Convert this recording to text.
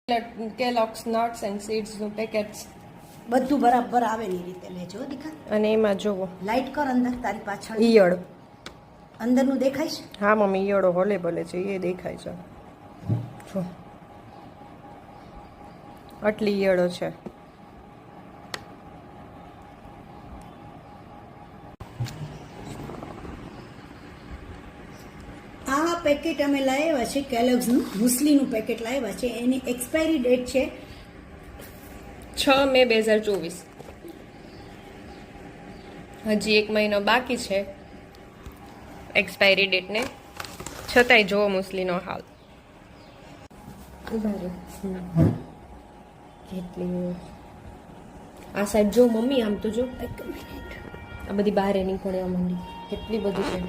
Kellogg's nuts and સીડ્સનું packets બધું બરાબર આવે ની રીતે લેજો દીકા. અને એમાં જોવો લાઈટ કર અંદર તારી પાછળ ઈયળ. અંદરનું દેખાય છે? હા મમ્મી, ઈયળો હોલે ભલે છે, એ દેખાય છે. જો આટલી ઈયળો છે. આ પેકેટ અમે લાવ્યા છે કેલોગ્સનું મુસ્લીનું પેકેટ લાવ્યા છે. એની એક્સપાયરી ડેટ છે 6 મે 2024. હજી 1 મહિનો બાકી છે એક્સપાયરી ડેટને. છતાંય જોવો મુસ્લીનો હાલ. કેટલી આ સાઈડ જો મમ્મી, આમ તો જો. એક મિનિટ. આ બધી બહાર નીકળવા માંડી. કેટલી બધી છે.